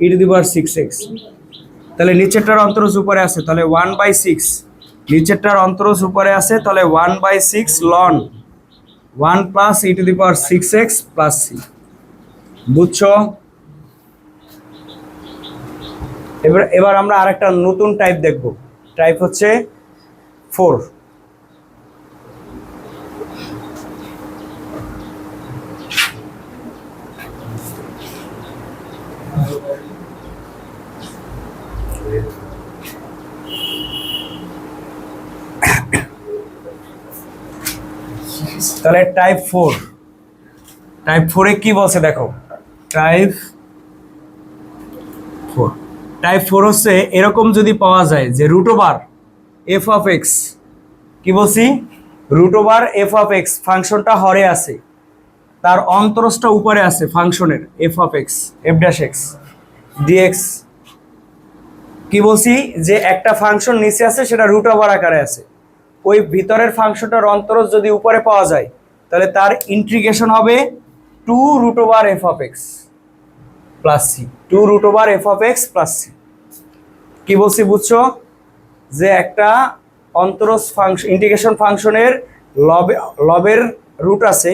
e to the power 6x। তাহলে নিচেরটার অন্তরজ উপরে আছে, তাহলে 1 বাই 6, নিচেরটার অন্তরজ উপরে আছে, তাহলে 1 by 6 ln 1 plus e to the power 6x plus c. বুঝছো? এবার আমরা আরেকটা নতুন টাইপ দেখব, টাইপ হচ্ছে 4। তাহলে টাইপ 4, টাইপ 4 এ কি বলছে দেখো, টাইপ 4, টাইপ 4 হচ্ছে এরকম যদি পাওয়া যায় যে root over f of x, কি বলছি? Root over f of x ফাংশনটা হরে আছে, তার অন্তরজটা উপরে আছে ফাংশনের f of x, f dash x dx. কি বলছি? যে একটা ফাংশন নিচে আছে, সেটা রুট ওভার আকারে আছে, ওই ভিতরের ফাংশনটার অন্তরজ যদি উপরে পাওয়া যায়, তাহলে তার ইন্টিগ্রেশন হবে 2 root over f of x plus C, 2 root over f of x plus c. কি বলছি বুঝছো? যে একটা অন্তরজ ফাংশন, ইন্টিগ্রেশন ফাংশনের লবের রুট আছে,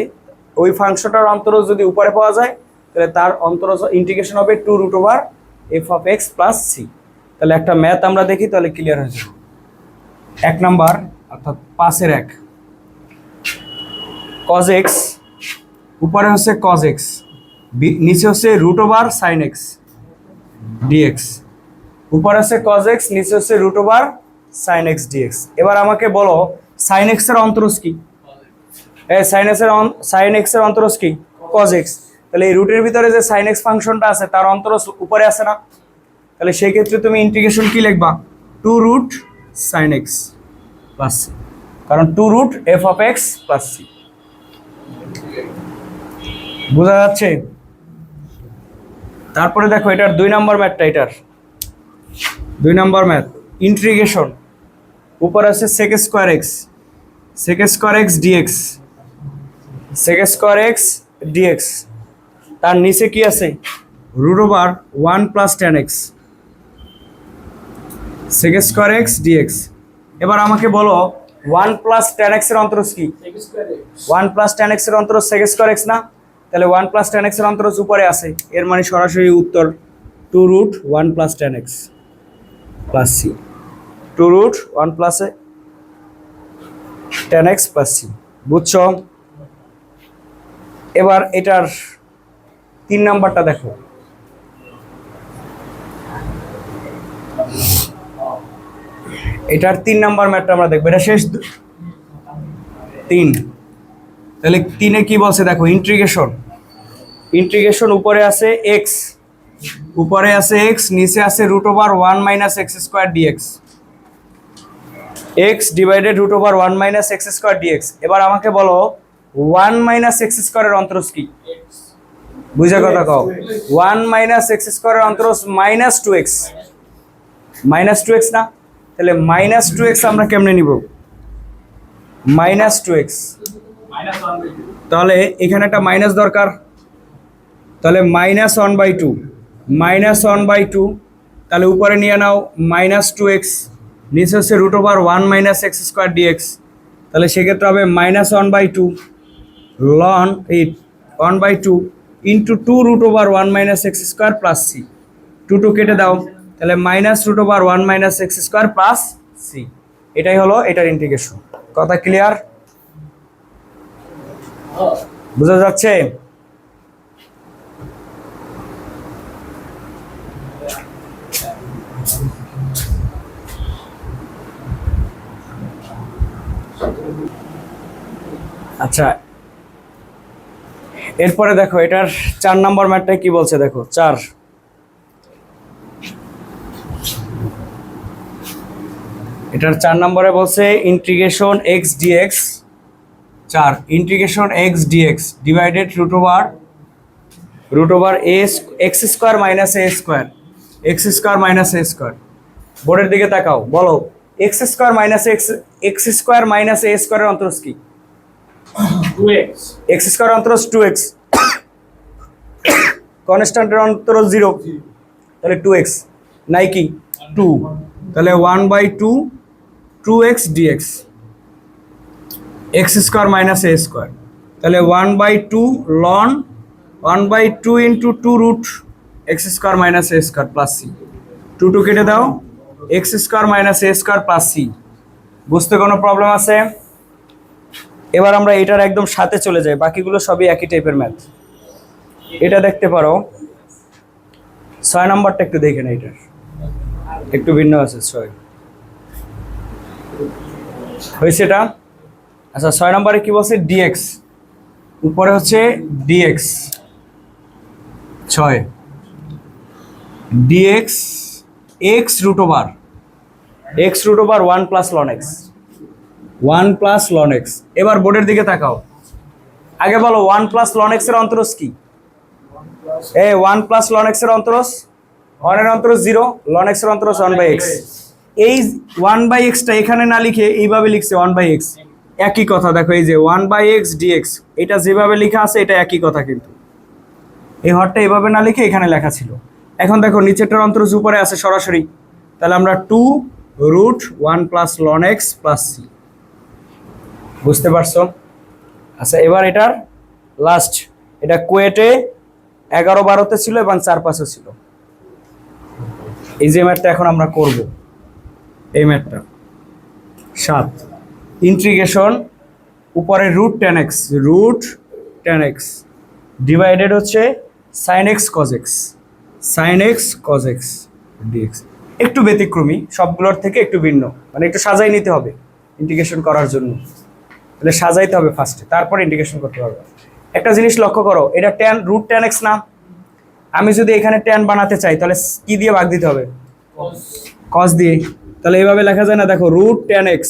ওই ফাংশনটার অন্তরজ যদি উপরে পাওয়া যায়, তাহলে তার অন্তরজ ইন্টিগ্রেশন হবে 2 root over f of x plus c. তাহলে একটা ম্যাথ আমরা দেখি, তাহলে ক্লিয়ার হয়ে যাবে। 1 নাম্বার অর্থাৎ 5-এর 1, cos x উপরে হচ্ছে cos x, নিচে হচ্ছে root over sine x dx, উপরে হচ্ছে cos x, নিচে হচ্ছে root over sine x dx। এবার আমাকে বলো সাইন x এর অন্তরজ কি? সাইন x এর অন্তরজ কি? cos x। তাহলে এই রুটের ভিতরে যে সাইন x ফাংশনটা আছে, তার অন্তরজ উপরে আছে না? তাহলে সেই ক্ষেত্রে তুমি ইন্টিগ্রেশন কি লিখবা? 2 root sine x plus c, কারণ 2 root f of x plus c. বোঝা যাচ্ছে? তারপরে দেখো এটার 2 নাম্বার ম্যাথটা, এটার 2 নাম্বার ম্যাথ ইন্টিগ্রেশন উপর আছে sec square x, sec square x dx, sec square x dx, তার নিচে কি আছে? Root over 1 plus tan x, sec square x dx। এবার আমাকে বলো 1 প্লাস tan x এর অন্তরজ কি? 1 প্লাস tan x এর অন্তরজ sec স্কয়ার x না? তাহলে 1 প্লাস tan x এর অন্তরজ উপরে আছে, এর মানে সরাসরি উত্তর 2 root 1 plus tan x plus C, 2 root 1 plus tan x plus c. বুঝছো? এবার এটার 3 নাম্বারটা দেখো, এটার 3 নাম্বার ম্যাথটা আমরা দেখবো, এটা শেষ 3। তাহলে 3-এ কি বলছে দেখো, ইন্টিগ্রেশন, ইন্টিগ্রেশন উপরে আছে x, উপরে আছে x, নিচে আছে root over 1 minus x square dx, x divided root over 1 minus x square dx. এবার আমাকে বলো 1 মাইনাস এক্স স্কোয়ারের অন্তরজ কি? বুঝা কথা কও 1 মাইনাস এক্স স্কোয়ারের অন্তরজ মাইনাস 2x না, তাহলে মাইনাস 2x আমরা কেমনে নিব? মাইনাস 2x, তাহলে এখানে একটা মাইনাস দরকার, তাহলে -1/2 -1/2, তাহলে উপরে নিয়ে নাও -2x, নিচে হচ্ছে √1 মাইনাস এক্স স্কোয়ার ডিএক্স, তাহলে সেক্ষেত্রে হবে -1/2 ln 1/2 into 2√1 minus x square plus C, 2 কেটে দাও, তাহলে -√1 minus x square plus c. এটাই হলো এটার ইন্টিগ্রেশন। কথা ক্লিয়ার? বোঝা যাচ্ছে? আচ্ছা, এরপরে দেখো এটার 4 নম্বর ম্যাথটা কি বলছে, দেখো 4, এটার 4 নম্বরে বলছে integration x d x, 4 integration x d x divided √over a x square minus a square, x square minus a square. বোর্ডের দিকে তাকাও, বলো x square minus x square minus a স্কোয়ারের অন্তরজ কি? 2x, এক্স স্কোয়ার অন্তরজ 2x, কনস্ট্যান্টের অন্তরজ 0, তাহলে 2x নাই কি 2, তাহলে 1/2 2x dx, x square minus a square, তাহলে 1/2 ln 1/2 into 2 root x square minus a square plus C, 2 কেটে দাও, x square minus a square plus C. বুঝতে কোনো প্রবলেম আছে? এবার আমরা এটার একদম সাথে চলে যাই, বাকিগুলো সবই একই টাইপের ম্যাথ। এটা দেখতে পারো 6 নম্বরটা একটু দেখে না, এটার একটু ভিন্ন আছে। 6 হয়েছে এটা? আচ্ছা, 6 নম্বরে কি বলছে? ডিএক্স, উপরে হচ্ছে ডিএক্স 6 ডিএক্স এক্স √ওভার 1 plus ln x, 1 plus ln x. এবার বোর্ডের দিকে তাকাও, আগে বলো 1 প্লাস লন এক্স এর অন্তরজ কি? 1 প্লাস লন এক্স এর অন্তরজ, 1 এর অন্তরজ 0, লন এক্স এর অন্তরজ 1/x। এই 1/xটা এখানে না লিখে এইভাবে লিখছে 1/x, একই কথা। দেখো এই যে 1/x dx, এটা যেভাবে লেখা আছে এটা একই কথা, কিন্তু এই হরটা এইভাবে না লিখে এখানে লেখা ছিল। এখন দেখো নিচেরটার অন্তরজ উপরে আছে সরাসরি, তাহলে আমরা 2√1 plus ln x plus C. বুঝতে পারছো? আচ্ছা, এবার এটার লাস্ট, এটা কুয়েটে 11-12তে ছিল এবং 4-5-এ ছিল। এই যে ম্যাথটা এখন আমরা করব, এই ম্যাথটা 7 ইন্টিগ্রেশন উপরে √10x ডিভাইডেড হচ্ছে sin x cos x dx। একটু ব্যতিক্রমী, সবগুলোর থেকে একটু ভিন্ন, মানে একটু সাজাই নিতে হবে ইন্টিগ্রেশন করার জন্য। তাহলে সাজাইতে হবে ফার্স্টে, তারপর ইন্টিগ্রেশন করতে পারবে। একটা জিনিস লক্ষ্য করো, এটা √10x না? আমি যদি এখানে tan বানাতে চাই তাহলে কি দিয়ে ভাগ দিতে হবে? cos দিয়ে। তাহলে এইভাবে লেখা যায় না? দেখো √10x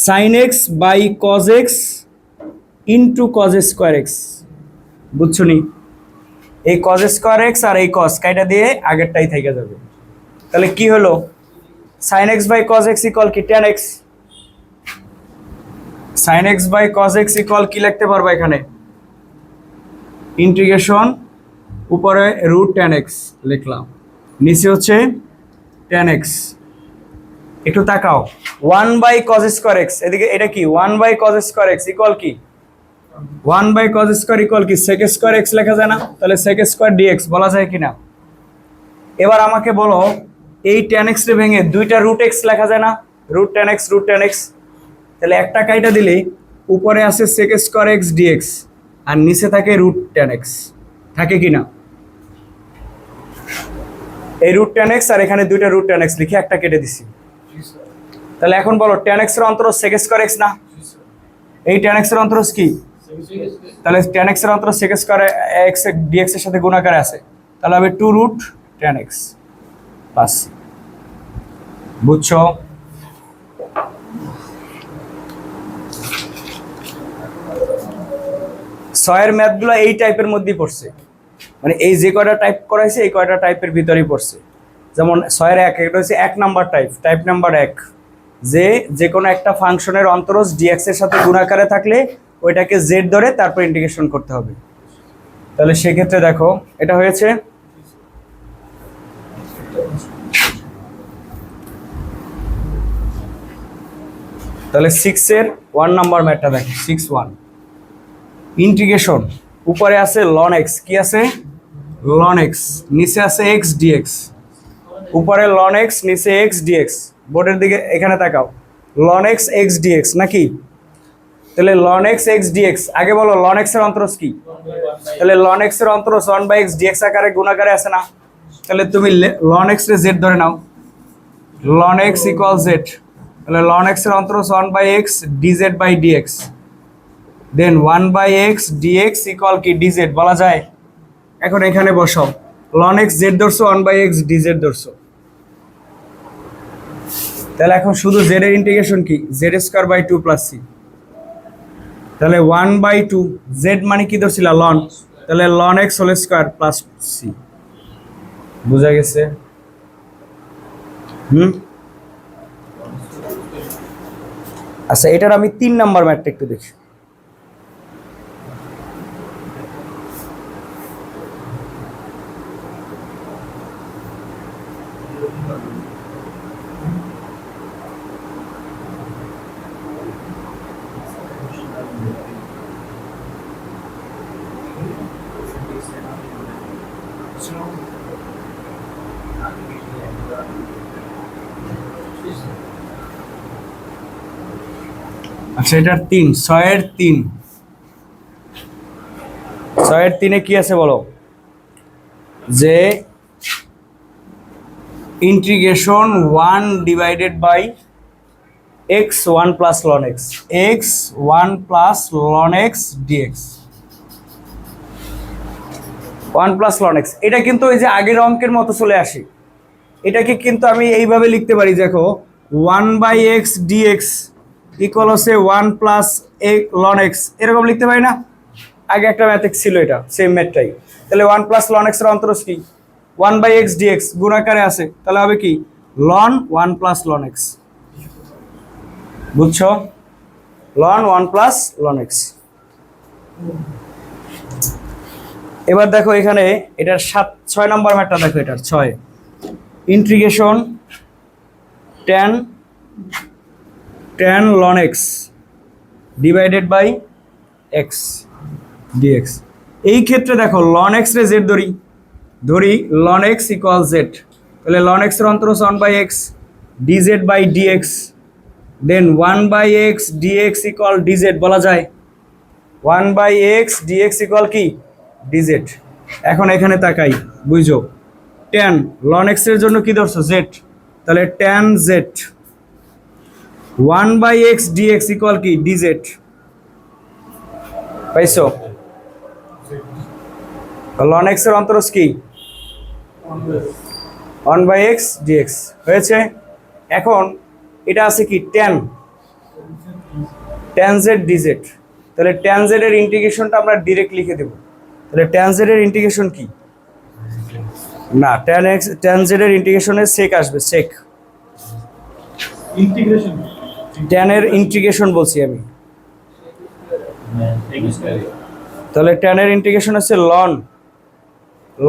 sin x by cos x into cos square x। বুঝছো নি? এই cos স্কোয়ার x আর এই cos কাইটা দিয়ে আগেরটাই থেকে যাবে। তাহলে কি হলো? sin x by cos x equal কি? tan x। sin x by cos x equal কি লিখতে পারবা এখানে? ইন্টিগ্রেশন উপরে √10x লিখলাম, নিচে হচ্ছে tan x। একটু তাকাও, 1/cos স্কোয়ার x, এদিকে এটা কি 1/cos স্কোয়ার x ইকুয়াল কি? 1/cos স্কোয়ার ইকুয়াল কি? sec স্কোয়ার x লেখা যায় না? তাহলে sec স্কোয়ার dx বলা যায় কিনা? এবার আমাকে বলো, এই tan x রে ভেঙে দুইটা √x লেখা যায় না? √10x। তাহলে একটা কাইটা দিলে উপরে আছে sec স্কোয়ার x dx আর নিচে থাকে √10x, থাকে কিনা? এই √10x আর এখানে দুইটা √10x লিখে একটা কেটে দিছি। তাহলে এখন বলো tan x এর অন্তরজ sec স্কোয়ার x না? এই tan x এর অন্তরজ কি? তাহলে tan x এর অন্তরজ sec স্কোয়ার x dx এর সাথে গুণাকারে আছে, তাহলে হবে 2√10x প্লাস। বুঝছো? ছয়ের ম্যাথগুলো এই টাইপের মধ্যেই পড়ছে, মানে এই যে কয়টা টাইপ করাইছে এই কয়টা টাইপের ভিতরেই পড়ছে। যেমন ছয়ের এক, এটা হচ্ছে 1 নাম্বার টাইপ নাম্বার 1, যে কোনো একটা ফাংশনের অন্তরজ ডিএক্স এর সাথে গুণাকারে থাকলে ওইটাকে জেড ধরে তারপর ইন্টিগ্রেশন করতে হবে। তাহলে সেক্ষেত্রে দেখো এটা হয়েছে তাহলে 6 এর 1 নাম্বার ম্যাথটা দেখো 6(1) ইন্টিগ্রেশন। উপরে আছে ln x, কি আছে ln x, নিচে আছে x dx, উপরে ln x নিচে x dx। বোর্ডের দিকে এখানে তাকাও, ln x x dx নাকি? তাহলে ln x x dx, আগে বলো ln x এর অন্তরজ কি? তাহলে ln x এর অন্তরজ 1/x dx আকারে গুণাকারে আছে না? তাহলে তুমি ln x রে z ধরে নাও, ln x = z। তাহলে ln x এর অন্তরজ 1/x dz/dx, দেন 1/x dx = কি dz বলা যায়। এখন এখানে বসাও, ln x z ধরছো, 1/x dz ধরছো, তাহলে এখন শুধু z এর ইন্টিগ্রেশন কি z² 2 + c। তাহলে 1/2 z মানে কি ধরছিল ln, তাহলে ln x² + c। বুঝা গেছে? আচ্ছা, এটার আমি 3 নাম্বার ম্যাথটা একটু দেখি। আচ্ছা, এটার 3, 6 এর 3 কি আছে বলো, যে integration 1/(x 1 + ln x) x 1 + ln x dx, 1 + ln x। এটা কিন্তু এই যে আগের অঙ্কের মতো চলে আসে, এটাকে কিন্তু আমি এইভাবে লিখতে পারি, দেখো 1/x dx ইকুয়াল হচ্ছে 1 + ln x, এরকম লিখতে পারি না? আগে একটা ম্যাথ ছিল, এটা সেম ম্যাথটাই। তাহলে 1 + ln x এর অন্তরজ কি 1/x dx গুণাকারে আছে, তাহলে হবে কি ln 1 + ln x। বুঝছো? ln 1 + ln x। এবার দেখো এখানে এটার 6 নাম্বার ম্যাথটা দেখো, এটার 6 integration tan ln x / x dx। এই ক্ষেত্রে দেখো ln x রে z ধরি ln x = z, তাহলে ln x এর অন্তরজ 1/x dz/dx, দেন 1/x dx = dz বলা যায়, 1/x dx = কি dz। এখন এখানে তাকাই, বুঝো tan ln x এর জন্য কি ধরছো z, তাহলে tan z 1/x dx = কি dz, পাইছো? ln x এর অন্তরজ কি 1/x dx হয়েছে। এখন এটা আছে কি tan z dz, তাহলে tan z এর ইন্টিগ্রেশনটা আমরা ডাইরেক্ট লিখে দেব। তাহলে tan z এর ইন্টিগ্রেশন কি না, tan z এর ইন্টিগ্রেশনে sec আসবে, sec ইন্টিগ্রেশন tan এর ইন্টিগ্রেশন বলছি আমি। তাহলে tan এর ইন্টিগ্রেশন হচ্ছে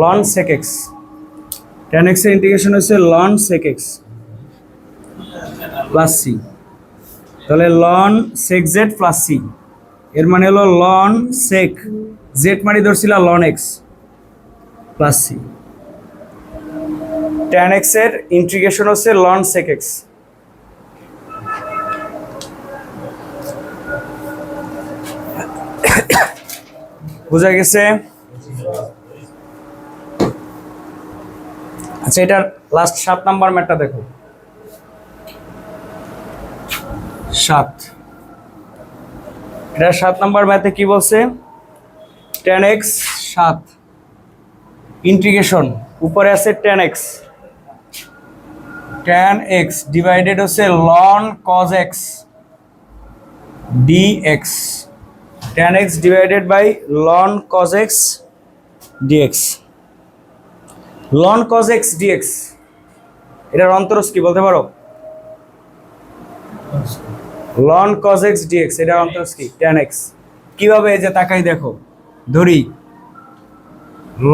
ln sec x, tan x এর ইন্টিগ্রেশন হচ্ছে ln sec x + c, তাহলে ln sec z + c, এর মানে হলো ln sec z মানে ধরছিল ln x + c, tan x এর ইন্টিগ্রেশন হচ্ছে ln sec x। বুঝা গেছে? আচ্ছা, এটার লাস্ট 7 নাম্বার ম্যাথটা দেখো, 7। এটা 7 নাম্বার ম্যাথে কি বলছে, tan x 7 ইন্টিগ্রেশন, উপরে আছে tan x ডিভাইডেড হচ্ছে ln cos x dx, tan x divided by ln cos x dx। ln cos x dx এটার অন্তরজ কি বলতে পারো? ln cos x dx এটার অন্তরজ কি? tan x। কিভাবে? এই যে তাকাই দেখো, ধরি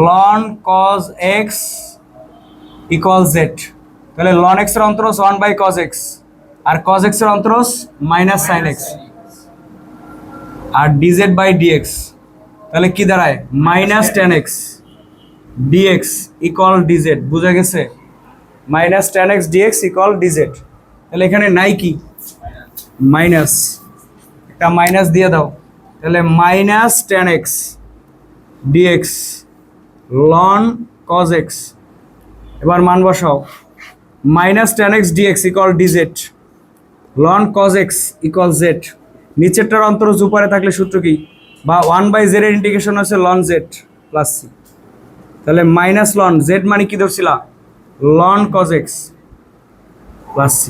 ln cos x equal z, তাহলে ln x এর অন্তরজ 1 বাই cos x, আর cos x এর অন্তরজ মাইনাস sin x, আর dz বাই dx, তাহলে কি দাঁড়ায়? Minus tan x dx equal dz। বুঝা গেছে? Minus tan x dx equal dz। তাহলে এখানে নাই কি? মাইনাস, একটা মাইনাস দিয়ে দাও, তাহলে minus tan x dx ln cos x। এবার মান বসাও, minus tan x dx equal dz ln cos x equal z। নিচেরটার অন্তরজ উপরে থাকলে সূত্র কি? বা 1 বাই z এর ইন্টিগ্রেশন হচ্ছে ln z প্লাস c, তাহলে মাইনাস ln z মানে কি ধরছিলা? ln cos x plus c,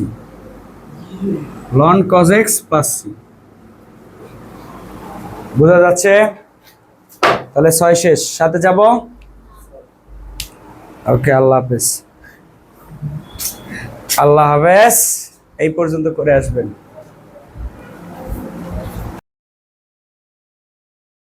ln cos x plus c। বোঝা যাচ্ছে? তাহলে 6 শেষ, সাথে যাব। ওকে, আল্লাহ হাফেজ। আল্লাহ হাফেজ। এই পর্যন্ত করে আসবেন।